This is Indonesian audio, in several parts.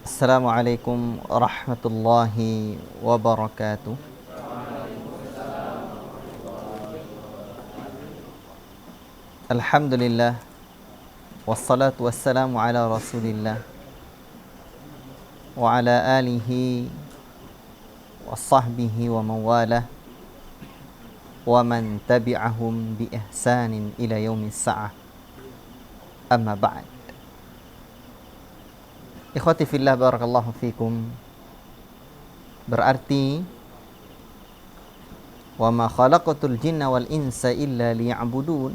Assalamualaikum warahmatullahi wabarakatuh. Alhamdulillah wassalatu wassalamu ala Rasulillah wa ala alihi wa sahbihi wa mawalah wa man tabi'ahum bi ihsanin ila yaumis sa'ah. Amma ba'd. Ikhwati fillah, barakallahu fikum. Berarti wa ma khalaqatul jinna wal insa illa liya'budun.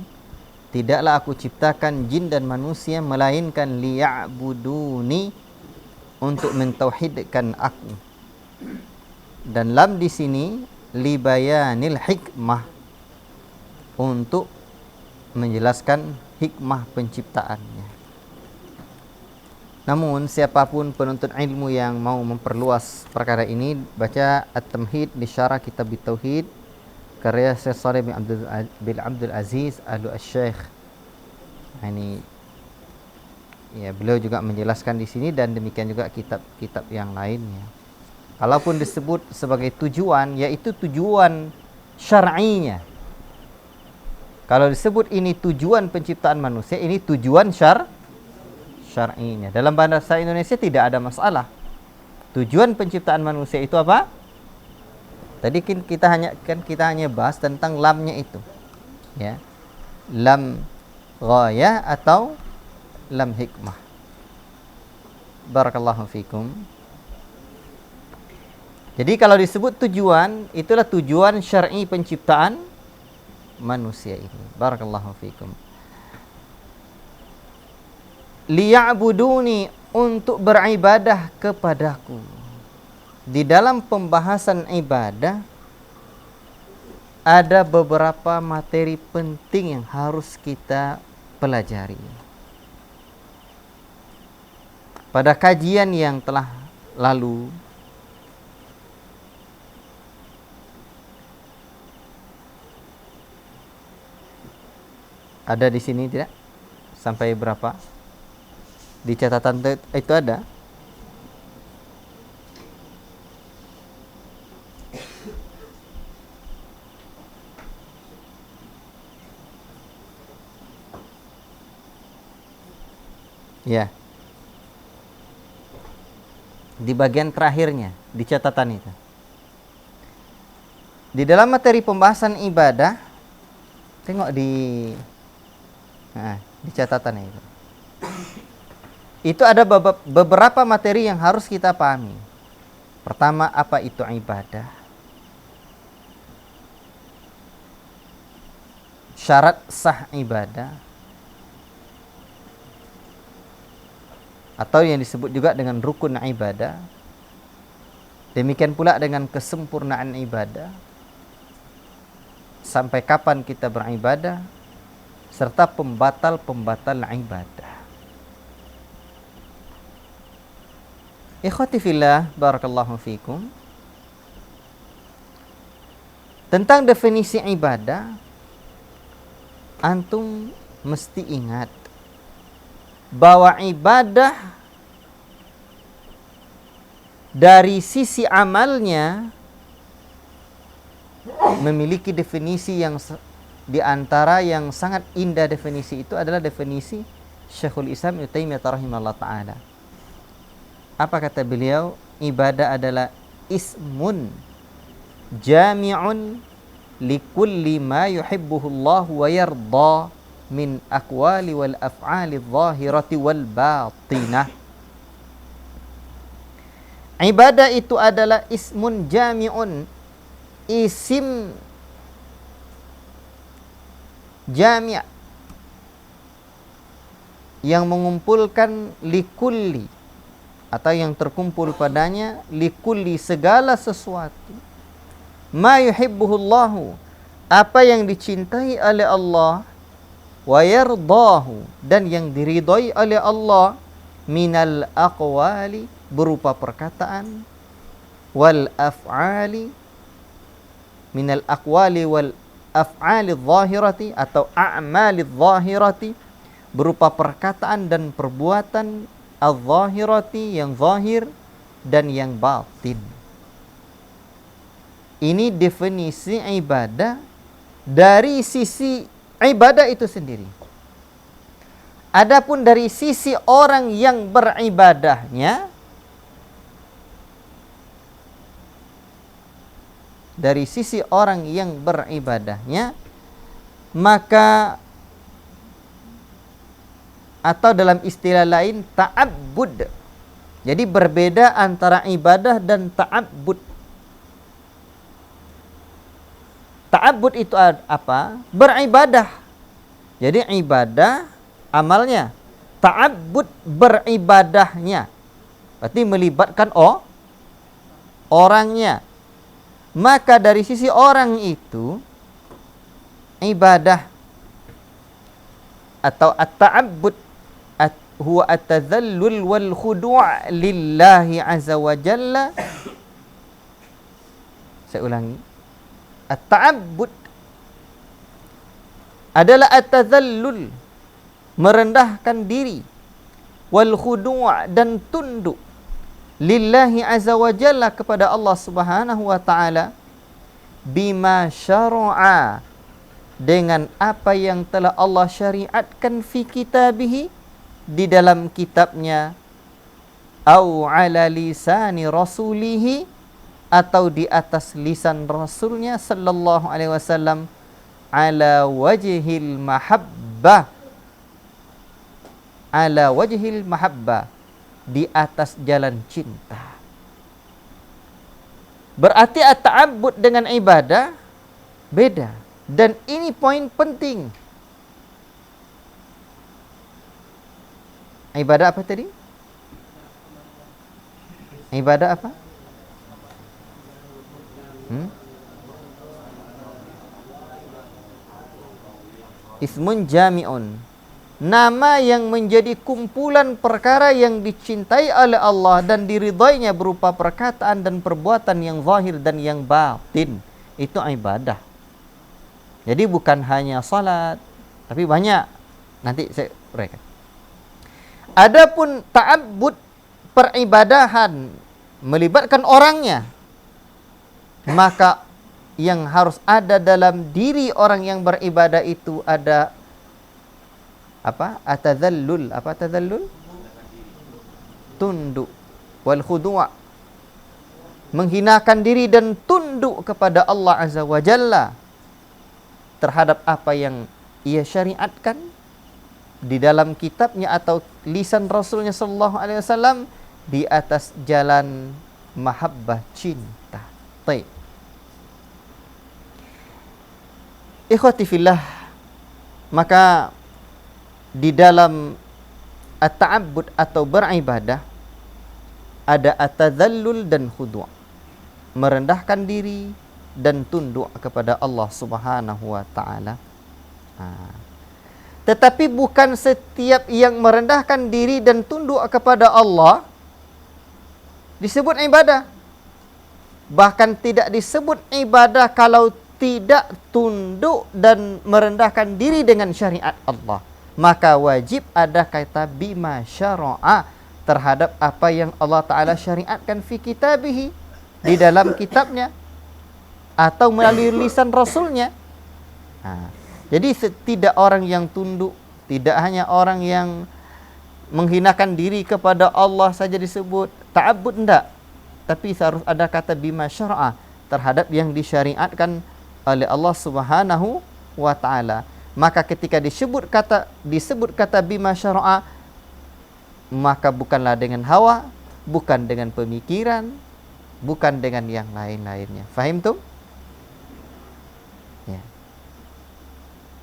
Tidaklah aku ciptakan jin dan manusia melainkan liya'buduni, untuk mentauhidkan aku. Dan lam di sini li bayanil hikmah, untuk menjelaskan hikmah penciptaannya. Namun siapapun penuntut ilmu yang mau memperluas perkara ini, baca At-Tamhid li Syarah Kitab Tauhid karya Syekh Shalih bin Abdul Aziz Al-Syekh. Ini ya, beliau juga menjelaskan di sini, dan demikian juga kitab-kitab yang lainnya. Kalaupun disebut sebagai tujuan, yaitu tujuan syar'inya. Kalau disebut ini tujuan penciptaan manusia, ini tujuan syar'inya. Dalam bahasa Indonesia tidak ada masalah. Tujuan penciptaan manusia itu apa? Tadi kita hanya bahas tentang lamnya itu. Ya. Lam ghayah atau lam hikmah. Barakallahu fikum. Jadi kalau disebut tujuan, itulah tujuan syar'i penciptaan manusia ini. Barakallahu fikum. Liya'buduni, untuk beribadah kepadaku. Di dalam pembahasan ibadah ada beberapa materi penting yang harus kita pelajari. Pada kajian yang telah lalu, ada di sini tidak? Sampai berapa? Di catatan itu ada. Ya. Di bagian terakhirnya, di catatan itu. Di dalam materi pembahasan ibadah, tengok di catatan itu. Itu ada beberapa materi yang harus kita pahami. Pertama, apa itu ibadah? Syarat sah ibadah, atau yang disebut juga dengan rukun ibadah. Demikian pula dengan kesempurnaan ibadah. Sampai kapan kita beribadah, serta pembatal-pembatal ibadah. Ikhwati fillah, barakallahu fikum. Tentang definisi ibadah, antum mesti ingat bahwa ibadah dari sisi amalnya memiliki definisi yang di antara yang sangat indah. Definisi itu adalah definisi Syekhul Islam Ibnu Taimiyah rahimahullah ta'ala. Apa kata beliau? Ibadah adalah ismun jami'un likulli ma yuhibbuhu Allah wa yarda min aqwali wal af'ali adh-dhahirati wal batinah. Ibadah itu adalah ismun jami'un, isim jami' yang mengumpulkan likulli, atau yang terkumpul padanya, likulli, segala sesuatu, ma yuhibbuhullahu, apa yang dicintai oleh Allah, wa yardahu, dan yang diridhai oleh Allah, minal aqwali, berupa perkataan, wal af'ali, minal aqwali wal af'ali dhahirati, atau a'mali dhahirati, berupa perkataan dan perbuatan al-zahirati, yang zahir dan yang batin. Ini definisi ibadah dari sisi ibadah itu sendiri. Adapun dari sisi orang yang beribadahnya, dari sisi orang yang beribadahnya, maka atau dalam istilah lain ta'abbud. Jadi berbeda antara ibadah dan ta'abbud. Ta'abbud itu apa? Beribadah. Jadi ibadah amalnya. Ta'abbud beribadahnya. Berarti melibatkan orangnya. Maka dari sisi orang itu, ibadah atau at-ta'abbud huwa at-tadhallul wal khudu' lillahi azza wa jalla. Saya ulangi. At-ta'abbud adalah at-tadhallul, merendahkan diri, wal khudu' dan tunduk lillahi azza wa jalla kepada Allah Subhanahu wa taala, bima syara'a, dengan apa yang telah Allah syariatkan fi kitabihi, di dalam kitabnya, au ala lisani rasulihi, atau di atas lisan rasulnya sallallahu alaihi wasallam, ala wajhil mahabbah, ala wajhil mahabbah, di atas jalan cinta. Berarti at-ta'abbud dengan ibadah beda. Dan ini poin penting. Ibadah apa tadi? Ibadah apa? Ismun jami'un, nama yang menjadi kumpulan perkara yang dicintai oleh Allah dan diridainya berupa perkataan dan perbuatan yang zahir dan yang batin. Itu ibadah. Jadi bukan hanya salat, tapi banyak. Nanti saya uraikan. Adapun ta'abbud, peribadahan melibatkan orangnya, maka yang harus ada dalam diri orang yang beribadah itu ada apa? Atadzallul. Apa tadzallul? Tunduk. Wal khudu', menghinakan diri dan tunduk kepada Allah Azza wa Jalla terhadap apa yang ia syariatkan di dalam kitabnya atau lisan Rasulnya sallallahu alaihi wasallam, di atas jalan mahabbah, cinta. Baik. Ikhwati fillah, maka di dalam at-ta'abbud atau beribadah ada at-tadhallul dan khudu', merendahkan diri dan tunduk kepada Allah Subhanahu wa taala. Tetapi bukan setiap yang merendahkan diri dan tunduk kepada Allah disebut ibadah. Bahkan tidak disebut ibadah kalau tidak tunduk dan merendahkan diri dengan syariat Allah. Maka wajib ada kata bima syara'a, terhadap apa yang Allah Ta'ala syariatkan fi kitabihi, di dalam kitabnya atau melalui lisan Rasulnya. Jadi tidak orang yang tunduk, tidak hanya orang yang menghinakan diri kepada Allah saja disebut ta'abbud, enggak. Tapi harus ada kata bima syara'a, terhadap yang disyariatkan oleh Allah Subhanahu wa taala. Maka ketika disebut kata bima syara'a, maka bukanlah dengan hawa, bukan dengan pemikiran, bukan dengan yang lain-lainnya. Fahim tu? Ya.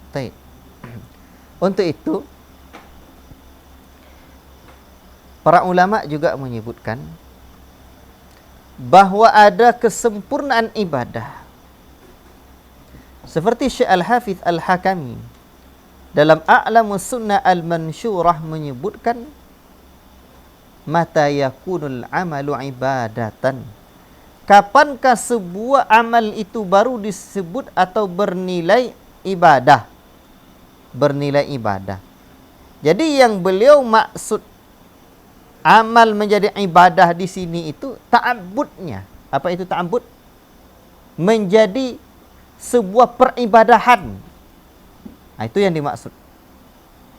Baik. Untuk itu, para ulama juga menyebutkan bahwa ada kesempurnaan ibadah. Seperti Syekh Al-Hafidh Al-Hakami dalam A'lamus Sunnah Al-Mansyurah menyebutkan, mata yakunul amalu ibadatan, kapankah sebuah amal itu baru disebut atau bernilai ibadah? Bernilai ibadah. Jadi yang beliau maksud Amal menjadi ibadah di sini itu ta'abbudnya. Apa itu ta'abbud? Menjadi sebuah peribadahan. Nah, itu yang dimaksud.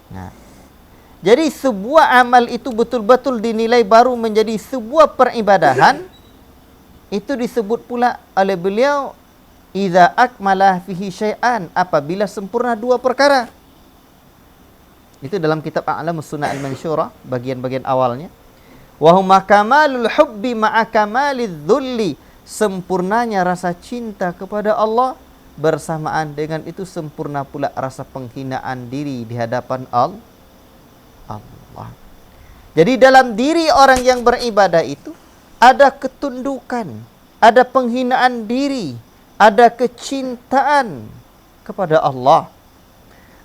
Nah, jadi sebuah amal itu betul-betul dinilai baru menjadi sebuah peribadahan. Itu disebut pula oleh beliau idza akmala fihi syai'an, apabila sempurna dua perkara. Itu dalam kitab A'lamus Sunnah Al-Mansyurah, bagian-bagian awalnya. Wa huma kamalul hubbi ma'a kamaliz dzulli, sempurnanya rasa cinta kepada Allah, bersamaan dengan itu sempurna pula rasa penghinaan diri di hadapan Allah. Jadi dalam diri orang yang beribadah itu ada ketundukan, ada penghinaan diri, ada kecintaan kepada Allah.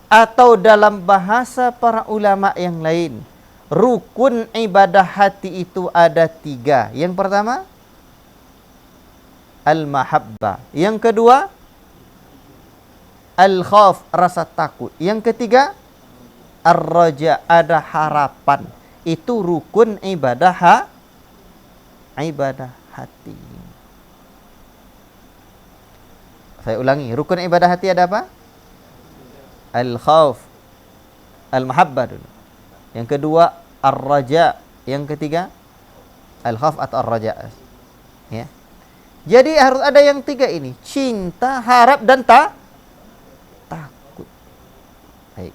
Atau dalam bahasa para ulama yang lain, rukun ibadah hati itu ada 3. Yang pertama, al-mahabbah. Yang kedua, al-khauf, rasa takut. Yang ketiga, ar-raja, ada harapan. Itu rukun ibadah hati. Saya ulangi, rukun ibadah hati ada apa? Al-khauf, al-mahabbah dulu. Yang kedua, ar-raja. Yang ketiga, al-khauf atau ar-raja. Ya. Jadi harus ada yang 3 ini. Cinta, harap, dan takut. Baik.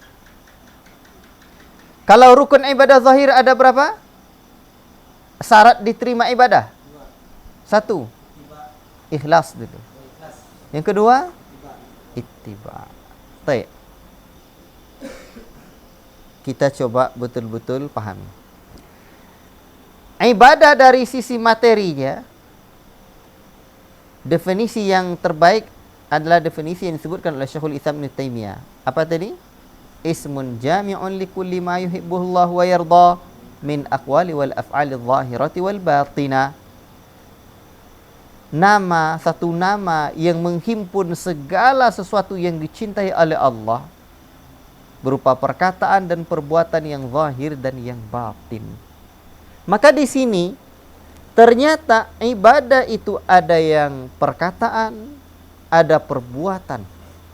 Kalau rukun ibadah zahir ada berapa? Syarat diterima ibadah. 1, ikhlas dulu. Yang kedua, ittiba. Baik. Kita coba betul-betul pahami. Ibadah dari sisi materinya, definisi yang terbaik adalah definisi yang disebutkan oleh Syekhul Islam Ibnu Taimiyah. Apa tadi? Ismun jami'un likulli ma yuhibbuhullah wa yarda min aqwali wal af'ali adh-dhahirati wal batina. Satu nama yang menghimpun segala sesuatu yang dicintai oleh Allah, berupa perkataan dan perbuatan yang zahir dan yang batin. Maka di sini ternyata ibadah itu ada yang perkataan, ada perbuatan,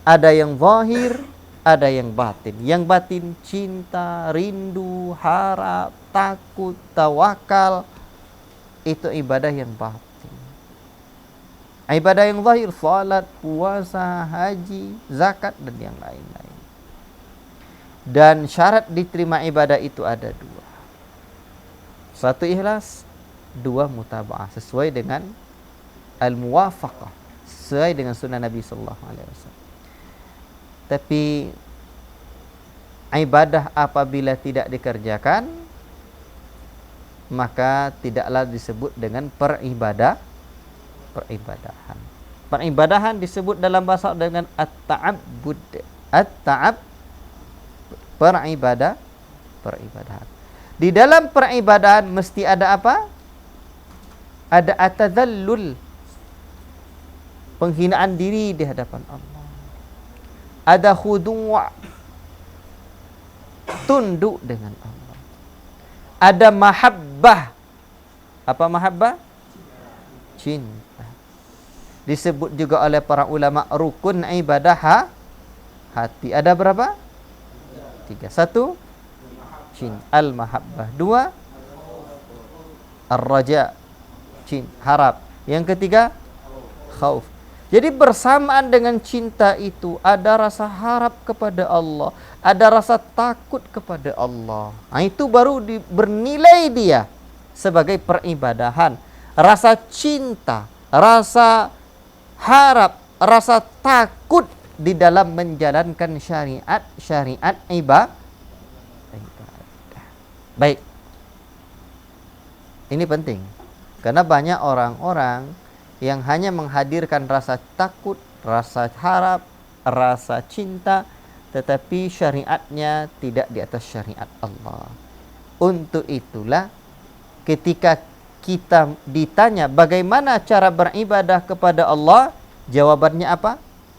ada yang zahir, ada yang batin. Yang batin cinta, rindu, harap, takut, tawakal. Itu ibadah yang batin. Ibadah yang zahir, salat, puasa, haji, zakat, dan yang lain-lain. Dan syarat diterima ibadah itu ada 2. 1, ikhlas. 2, mutaba'ah. Sesuai dengan al-muwafaqah. Sesuai dengan sunnah Nabi SAW. Tapi ibadah apabila tidak dikerjakan, maka tidaklah disebut dengan peribadahan. Peribadahan disebut dalam bahasa dengan at-ta'abbud. Peribadahan. Di dalam peribadahan mesti ada apa? Ada atadzallul, penghinaan diri di hadapan Allah. Ada khudu', tunduk dengan Allah. Ada mahabbah. Apa mahabbah? Cinta. Disebut juga oleh para ulama rukun ibadah hati. Ada berapa? 3. 1, cinta, al-mahabbah. 2, ar-raja, cinta, harap. Yang ketiga, khauf. Jadi bersamaan dengan cinta itu ada rasa harap kepada Allah, ada rasa takut kepada Allah. Nah, itu baru bernilai dia sebagai peribadahan. Rasa cinta, rasa harap, rasa takut di dalam menjalankan syariat ibadah. Baik. Ini penting. Karena banyak orang-orang yang hanya menghadirkan rasa takut, rasa harap, rasa cinta, tetapi syariatnya tidak di atas syariat Allah. Untuk itulah ketika kita ditanya bagaimana cara beribadah kepada Allah, jawabannya apa?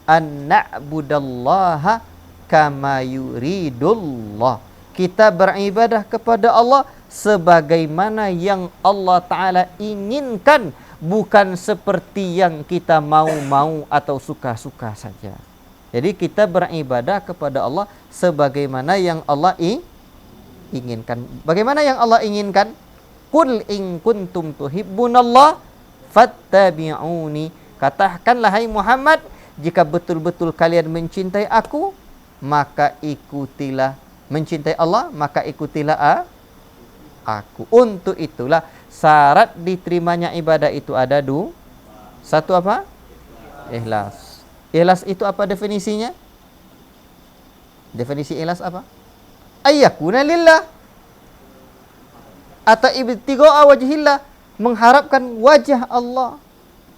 An-na'budallaha kama yuridullah. Kita beribadah kepada Allah sebagaimana yang Allah Ta'ala inginkan, bukan seperti yang kita mau-mau atau suka-suka saja. Jadi kita beribadah kepada Allah sebagaimana yang Allah inginkan. Bagaimana yang Allah inginkan? Qul in kuntum tuhibbunallah fattabi'uni. Katakanlah hai Muhammad, jika betul-betul kalian mencintai aku, maka ikutilah. Mencintai Allah, maka ikutilah aku. Untuk itulah syarat diterimanya ibadah itu ada satu apa? Ikhlas. Ikhlas itu apa definisinya? Definisi ikhlas apa? Ayyakuna lillah. Atau ibtigha'a wajhillah, mengharapkan wajah Allah.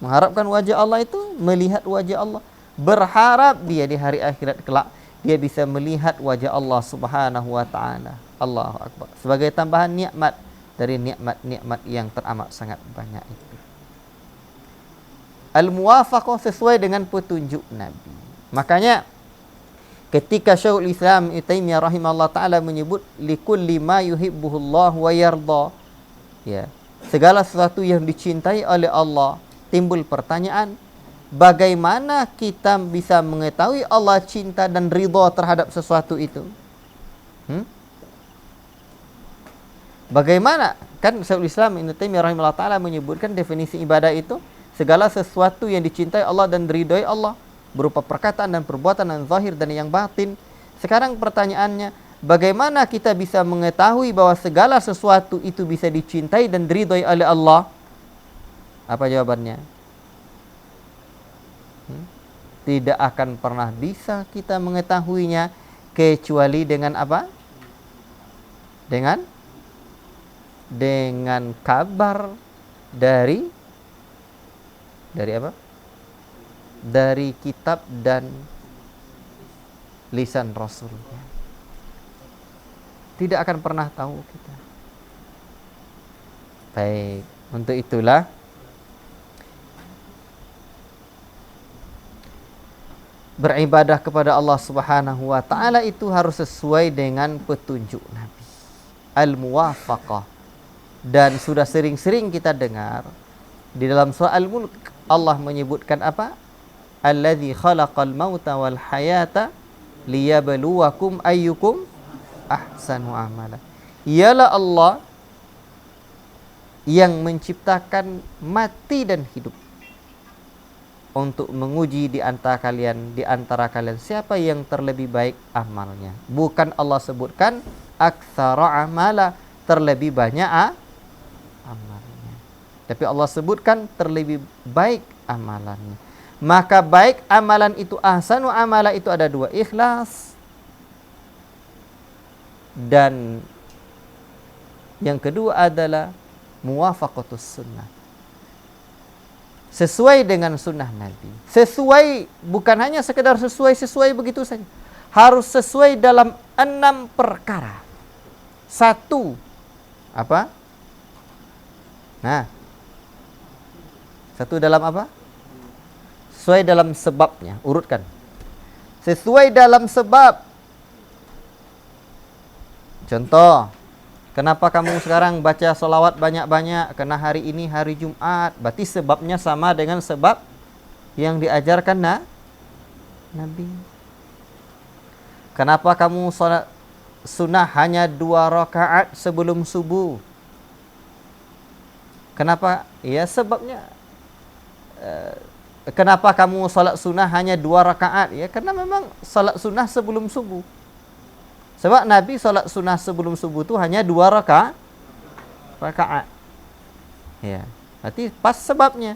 Mengharapkan wajah Allah itu melihat wajah Allah. Berharap dia di hari akhirat kelak dia bisa melihat wajah Allah Subhanahu wa taala. Allahu akbar. Sebagai tambahan nikmat dari nikmat-nikmat yang teramat sangat banyak itu. Al-muwafaqah sesuai dengan petunjuk Nabi. Makanya ketika Syekhul Islam Ibnu Taimiyah rahimahullah taala menyebut likulli ma yuhibbuhullah wa yarda, ya, segala sesuatu yang dicintai oleh Allah, timbul pertanyaan, bagaimana kita bisa mengetahui Allah cinta dan ridha terhadap sesuatu itu? Bagaimana? Kan Syekhul Islam Ibnu Taimiyah rahimahullah taala menyebutkan definisi ibadah itu segala sesuatu yang dicintai Allah dan diridhoi Allah, berupa perkataan dan perbuatan yang zahir dan yang batin. Sekarang pertanyaannya, bagaimana kita bisa mengetahui bahwa segala sesuatu itu bisa dicintai dan diridhoi oleh Allah? Apa jawabannya? Tidak akan pernah bisa kita mengetahuinya kecuali dengan apa? Dengan kabar dari apa? Dari kitab dan lisan Rasulnya. Tidak akan pernah tahu kita. Baik, untuk itulah beribadah kepada Allah Subhanahu wa taala itu harus sesuai dengan petunjuk Nabi. Al-muwafaqah. Dan sudah sering-sering kita dengar di dalam surah Al-Mulk Allah menyebutkan apa? Allazi khalaqal mauta wal hayata liyabluwakum ayyukum ahsanu amala. Ialah Allah yang menciptakan mati dan hidup untuk menguji di antara kalian siapa yang terlebih baik amalnya. Bukan Allah sebutkan aktsara amala, terlebih banyak amalnya. Tapi Allah sebutkan terlebih baik amalannya. Maka baik amalan itu, ahsanu amala itu ada dua, ikhlas. Dan yang kedua adalah muwafaqatus sunnah. Sesuai dengan sunnah Nabi. Sesuai, bukan hanya sekedar sesuai begitu saja. Harus sesuai dalam 6 perkara. 1, apa? Nah, 1 dalam apa? Sesuai dalam sebabnya, urutkan. Sesuai dalam sebab. Contoh, kenapa kamu sekarang baca salawat banyak-banyak? Karena hari ini hari Jumat. Berarti sebabnya sama dengan sebab yang diajarkan Nabi. Kenapa kamu salat sunnah hanya 2 rakaat sebelum subuh? Kenapa? Ya sebabnya. Kenapa kamu salat sunnah hanya 2 rakaat? Ya karena memang salat sunnah sebelum subuh. Sebab Nabi salat sunnah sebelum subuh itu hanya 2 rakaat. Ya, berarti pas sebabnya.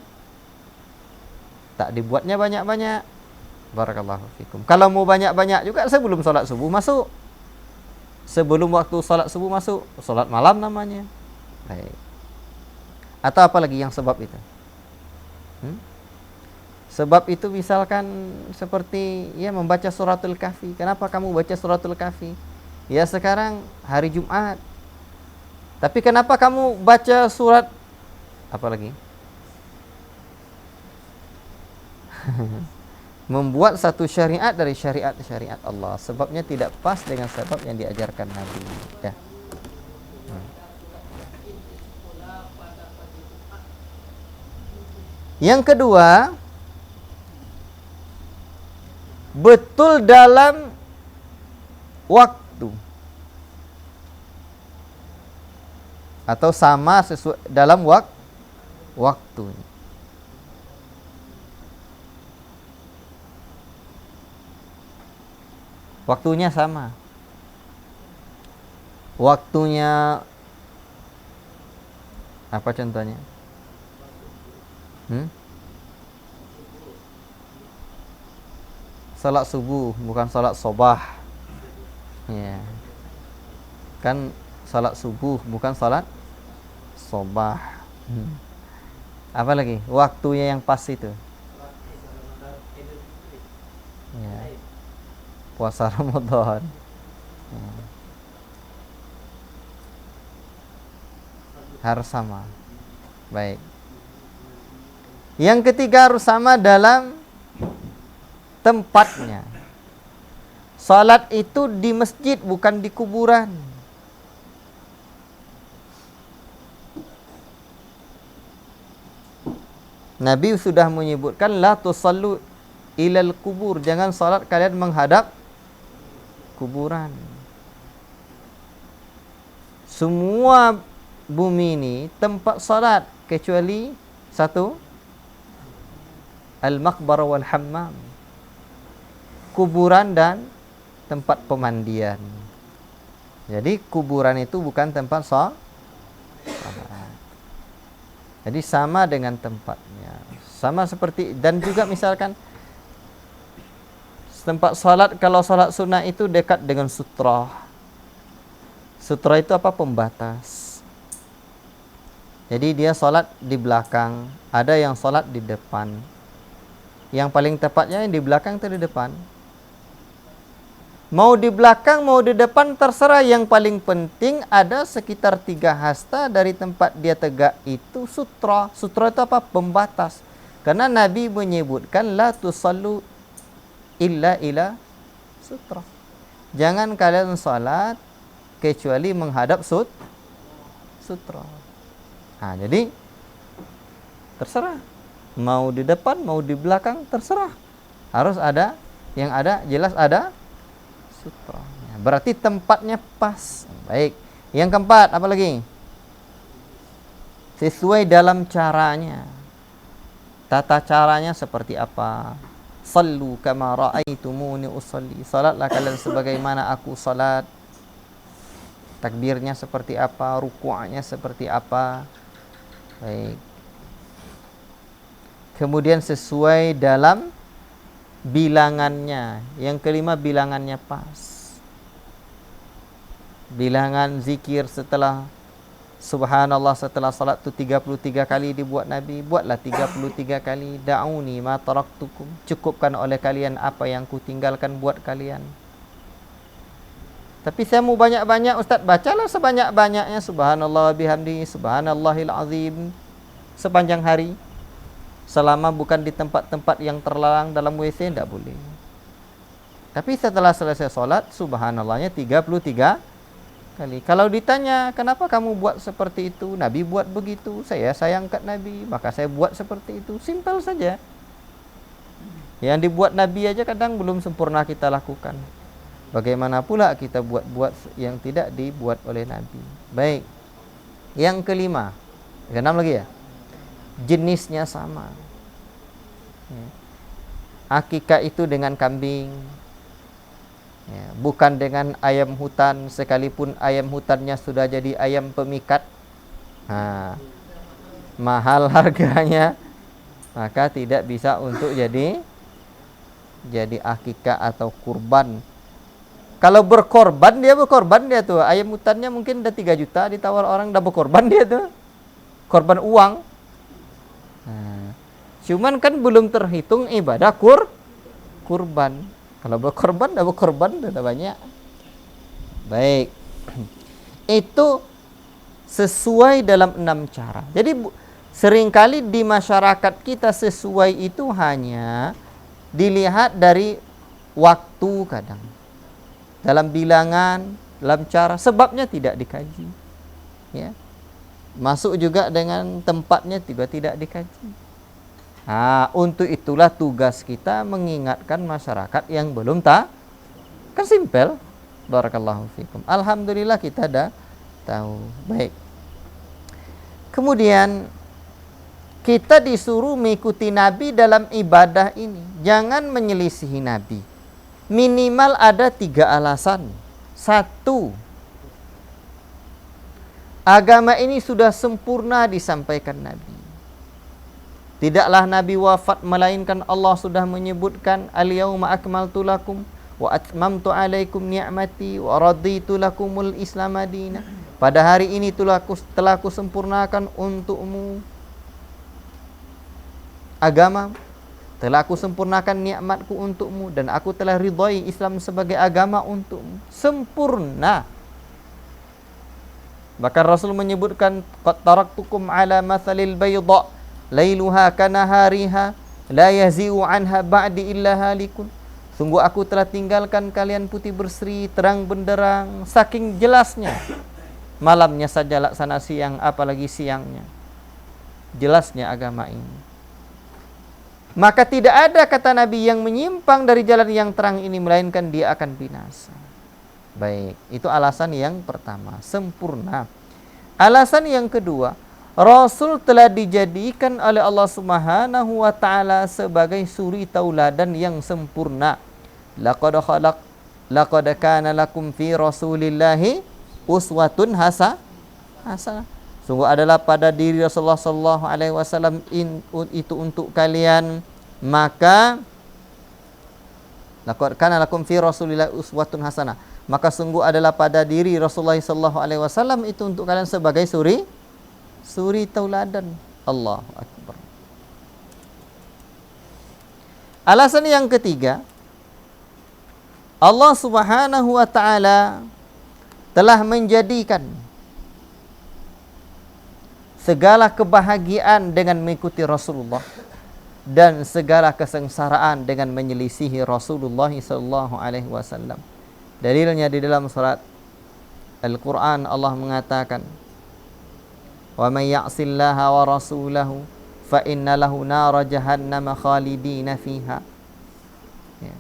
Tak dibuatnya banyak-banyak. Barakallahu fikum. Kalau mau banyak-banyak juga sebelum salat subuh masuk. Sebelum waktu salat subuh masuk, salat malam namanya. Baik. Atau apa lagi yang sebab itu? Sebab itu misalkan seperti ya membaca suratul kahfi. Kenapa kamu baca suratul kahfi? Ya sekarang hari Jumat. Tapi kenapa kamu baca surat apa lagi? Membuat satu syariat dari syariat-syariat Allah. Sebabnya tidak pas dengan sebab yang diajarkan Nabi. Ya. Yang kedua, betul dalam waktu atau sama sesuai dalam waktu. Waktunya sama. Waktunya apa contohnya? Salat subuh bukan salat sobah. Ya. Kan salat subuh bukan salat sobah. Apa lagi? Waktunya yang pas itu. Ya. Puasa Ramadan. Ya. Harus sama. Baik. Yang ketiga harus sama dalam tempatnya. Salat itu di masjid bukan di kuburan. Nabi sudah menyebutkan la tusallu ilal kubur, jangan salat kalian menghadap kuburan. Semua bumi ini tempat salat kecuali satu, al-maqbarah wal hammam, kuburan dan tempat pemandian. Jadi kuburan itu bukan tempat salat. Jadi sama dengan tempatnya. Sama seperti, dan juga misalkan tempat salat, kalau salat sunnah itu dekat dengan sutra. Sutra itu apa? Pembatas. Jadi dia salat di belakang, ada yang salat di depan. Yang paling tepatnya yang di belakang atau di depan? Mau di belakang, mau di depan, terserah. Yang paling penting ada sekitar 3 hasta dari tempat dia tegak itu sutra. Sutra itu apa? Pembatas. Karena Nabi menyebutkan la tusallu illa ila sutra. Jangan kalian salat kecuali menghadap sutra. Nah, jadi terserah. Mau di depan, mau di belakang, terserah. Harus ada, yang ada jelas ada sutra. Berarti tempatnya pas. Baik. Yang keempat, apa lagi? Sesuai dalam caranya. Tata caranya seperti apa? Sallu kama ra'aitumuni usalli. Salatlah kalian sebagaimana aku salat. Takbirnya seperti apa? Ruku'nya seperti apa? Baik. Kemudian sesuai dalam bilangannya. Yang kelima, bilangannya pas. Bilangan zikir setelah subhanallah setelah salat itu 33 kali dibuat Nabi. Buatlah 33 kali. Da'uni ma taraktukum. Cukupkan oleh kalian apa yang kutinggalkan buat kalian. Tapi saya mau banyak-banyak, Ustaz. Bacalah sebanyak-banyaknya subhanallah bihamdi, subhanallahil azim sepanjang hari. Selama bukan di tempat-tempat yang terlarang dalam WC, tidak boleh. Tapi setelah selesai sholat, subhanallahnya 33 kali. Kalau ditanya, kenapa kamu buat seperti itu? Nabi buat begitu, saya sayang kat Nabi, maka saya buat seperti itu. Simpel saja. Yang dibuat Nabi aja kadang belum sempurna kita lakukan. Bagaimana pula kita buat-buat yang tidak dibuat oleh Nabi. Baik. Yang kelima. Keenam lagi ya? Jenisnya sama. Akikah itu dengan kambing, bukan dengan ayam hutan, sekalipun ayam hutannya sudah jadi ayam pemikat, mahal harganya, maka tidak bisa untuk jadi akikah atau kurban. Kalau berkorban dia tuh, ayam hutannya mungkin udah 3 juta ditawar orang, udah berkorban dia tuh, korban uang. Cuman kan belum terhitung ibadah kurban. Kalau berkorban, udah banyak. Baik. Itu sesuai dalam 6 cara. Jadi seringkali di masyarakat kita sesuai itu hanya dilihat dari waktu kadang. Dalam bilangan, dalam cara, sebabnya tidak dikaji. Ya. Masuk juga dengan tempatnya juga tidak dikaji. Untuk itulah tugas kita mengingatkan masyarakat yang belum tahu. Kan simpel. Barakallahu fikum. Alhamdulillah kita dah tahu. Baik. Kemudian kita disuruh mengikuti Nabi dalam ibadah ini. Jangan menyelisihi Nabi. Minimal ada 3 alasan. 1, agama ini sudah sempurna disampaikan Nabi. Tidaklah Nabi wafat melainkan Allah sudah menyebutkan al-yauma akmaltu lakum wa atmamtu alaikum ni'mati wa raditu lakumul Islam madina. Pada hari ini telah aku sempurnakan untukmu agama, telah aku sempurnakan nikmatku untukmu, dan aku telah ridhai Islam sebagai agama untukmu. Sempurna. Bahkan Rasul menyebutkan qad taraktukum ala mathalil bayda lailuha kanahariha la yazi'u anha ba'di illa halikun. Sungguh aku telah tinggalkan kalian putih berseri, terang benderang, saking jelasnya. Malamnya saja laksana siang, apalagi siangnya. Jelasnya agama ini. Maka tidak ada, kata Nabi, yang menyimpang dari jalan yang terang ini melainkan dia akan binasa. Baik, itu alasan yang pertama, sempurna. Alasan yang kedua, Rasul telah dijadikan oleh Allah Subhanahu wa taala sebagai suri tauladan yang sempurna. Laqad kana lakum fi Rasulillahi uswatun hasanah. Sungguh adalah pada diri Rasulullah sallallahu alaihi wasallam itu untuk kalian, maka laqad kana lakum fi Rasulillahi uswatun hasanah. Maka sungguh adalah pada diri Rasulullah sallallahu alaihi wasallam itu untuk kalian sebagai suri tauladan. Allahu akbar. Alasan yang ketiga, Allah Subhanahu wa taala telah menjadikan segala kebahagiaan dengan mengikuti Rasulullah dan segala kesengsaraan dengan menyelisihi Rasulullah sallallahu alaihi wasallam. Dalilnya di dalam surat Al-Quran Allah mengatakan, "Wa may ya'sillaha wa rasulahu fa inna lahu nara jahannama khalidina fiha." Ya.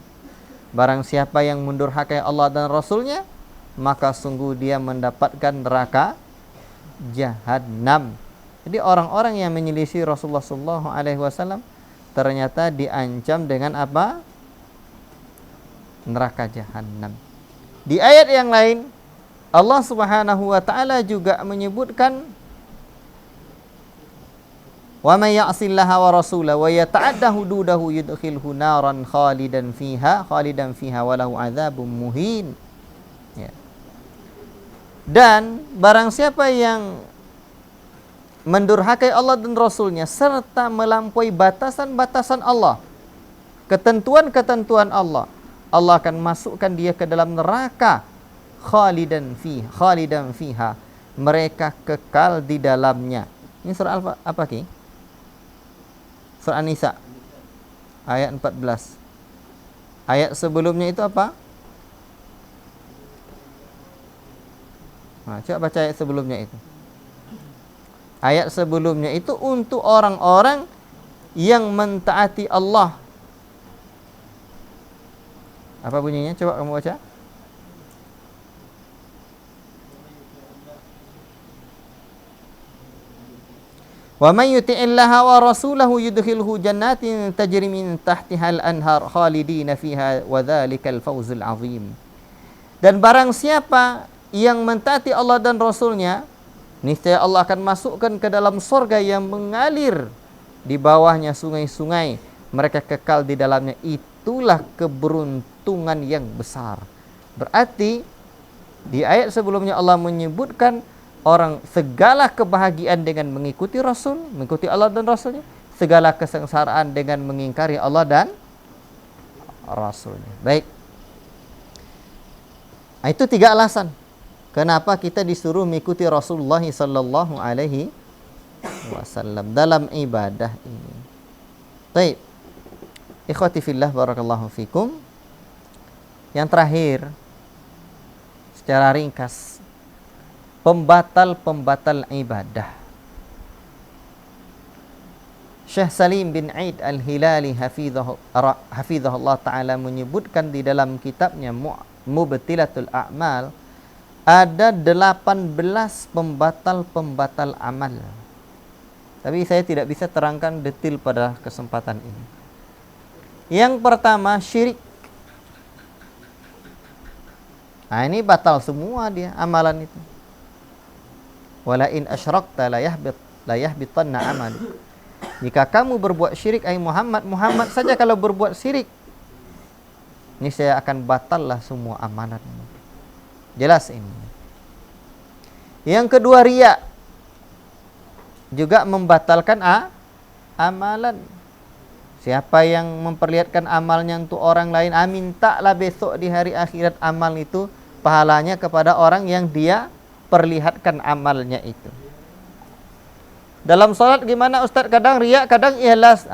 Barang siapa yang mendurhakai Allah dan Rasulnya, maka sungguh dia mendapatkan neraka Jahannam. Jadi orang-orang yang menyelisih Rasulullah sallallahu alaihi wasallam ternyata diancam dengan apa? Neraka Jahannam. Di ayat yang lain Allah Subhanahu wa taala juga menyebutkan, "Wa may ya'sillaha wa rasulahu wa yata'adda hududahu yudkhilhu naran khalidan fiha wa lahu 'adzabun muhin." Ya. Dan barang siapa yang mendurhakai Allah dan Rasulnya serta melampaui batasan-batasan Allah, ketentuan-ketentuan Allah, Allah akan masukkan dia ke dalam neraka khalidan fiha. Mereka kekal di dalamnya. Ini surah apa Ki? Surah An-Nisa ayat 14. Ayat sebelumnya itu apa? Coba baca ayat sebelumnya itu. Ayat sebelumnya itu untuk orang-orang yang mentaati Allah. Apa bunyinya? Coba kamu baca. Wa may yuti'illaha wa rasulahu yudkhilhu jannatin tajri min tahtiha al-anhar khalidina fiha wa dzalikal fawzul 'azim. Dan barang siapa yang mentaati Allah dan Rasulnya, niscaya Allah akan masukkan ke dalam surga yang mengalir di bawahnya sungai-sungai. Mereka kekal di dalamnya. Itulah keberuntungan yang besar. Berarti di ayat sebelumnya Allah menyebutkan orang segala kebahagiaan dengan mengikuti Rasul, mengikuti Allah dan Rasulnya. Segala kesengsaraan dengan mengingkari Allah dan Rasulnya. Baik. Itu 3 alasan kenapa kita disuruh mengikuti Rasulullah sallallahu alaihi wasallam dalam ibadah ini. Baik. Ikhwati fillah barakallahu fikum. Yang terakhir secara ringkas, pembatal-pembatal ibadah. Syekh Salim bin Aid Al-Hilali hafizahullah ta'ala menyebutkan di dalam kitabnya Mubtilatul A'mal, ada 18 pembatal-pembatal amal. Tapi saya tidak bisa terangkan detail pada kesempatan ini. Yang pertama, syirik. Nah, ini batal semua dia amalan itu. Wala in asyrakta la yahbitanna amal. Jika kamu berbuat syirik, ai Muhammad saja kalau berbuat syirik, ini saya akan batallah semua amalan. Jelas ini. Yang kedua, riya. Juga membatalkan amalan. Siapa yang memperlihatkan amalnya untuk orang lain, mintalah besok di hari akhirat amal itu pahalanya kepada orang yang dia perlihatkan amalnya itu. Dalam salat gimana Ustaz? Kadang riya, kadang ikhlas.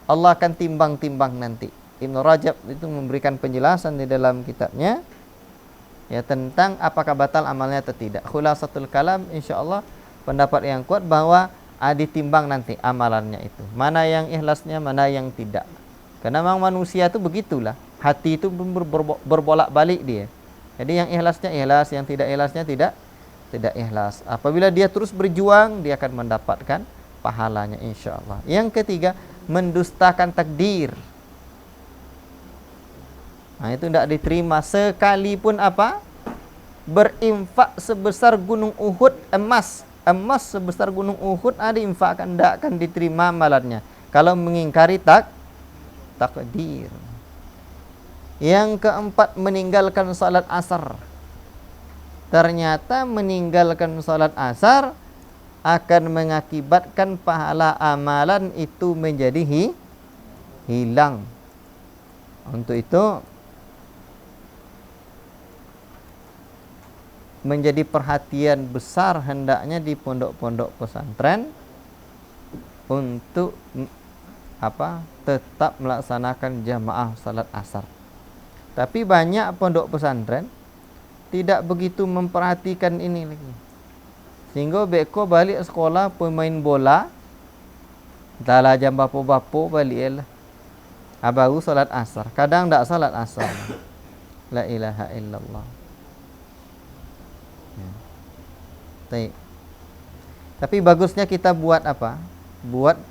Allah akan timbang-timbang nanti. Ibnu Rajab itu memberikan penjelasan di dalam kitabnya ya tentang apakah batal amalnya atau tidak. Khulasatul kalam insyaallah pendapat yang kuat bahwa ditimbang nanti amalannya itu. Mana yang ikhlasnya, mana yang tidak. Karena memang manusia itu begitulah. Hati itu berbolak-balik dia. Jadi yang ikhlasnya ikhlas, yang tidak ikhlasnya tidak ikhlas. Apabila dia terus berjuang, dia akan mendapatkan pahalanya insyaallah. Yang ketiga, mendustakan takdir. Itu tidak diterima sekalipun berinfak sebesar gunung Uhud emas sebesar gunung Uhud diinfakkan, tidak akan diterima amalannya kalau mengingkari takdir. Yang keempat, meninggalkan salat asar. Ternyata meninggalkan salat asar akan mengakibatkan pahala amalan itu menjadi hilang. Untuk itu menjadi perhatian besar hendaknya di pondok-pondok pesantren untuk tetap melaksanakan jamaah salat asar. Tapi banyak pondok pesantren tidak begitu memperhatikan ini lagi. Sehingga beko balik sekolah pemain bola, dalam jam bapo-bapo balik lah. Baru salat asar. Kadang tak salat asar. La ilaha illallah. Tapi bagusnya kita buat buat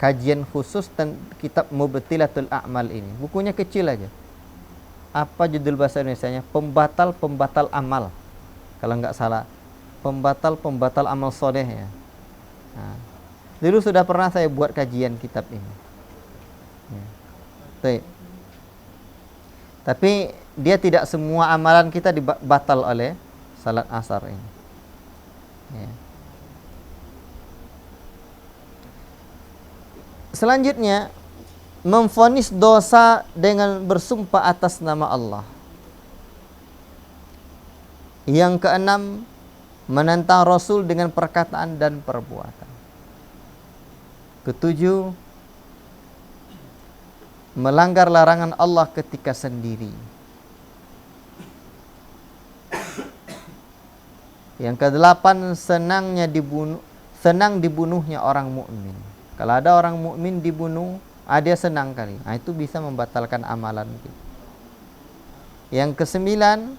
kajian khusus tentang kitab Mubtilatul A'mal ini. Bukunya kecil aja. Apa judul bahasa Indonesianya? Pembatal-pembatal amal. Kalau nggak salah, pembatal-pembatal amal soleh ya. Dulu sudah pernah saya buat kajian kitab ini. Tapi dia tidak semua amalan kita dibatal oleh salat asar ini. Selanjutnya, memvonis dosa dengan bersumpah atas nama Allah. Yang keenam, menentang Rasul dengan perkataan dan perbuatan. Ketujuh, melanggar larangan Allah ketika sendiri. Yang kedelapan, senang dibunuhnya orang mukmin. Kalau ada orang mukmin dibunuh, dia senang kali. Itu bisa membatalkan amalan kita. Yang kesembilan,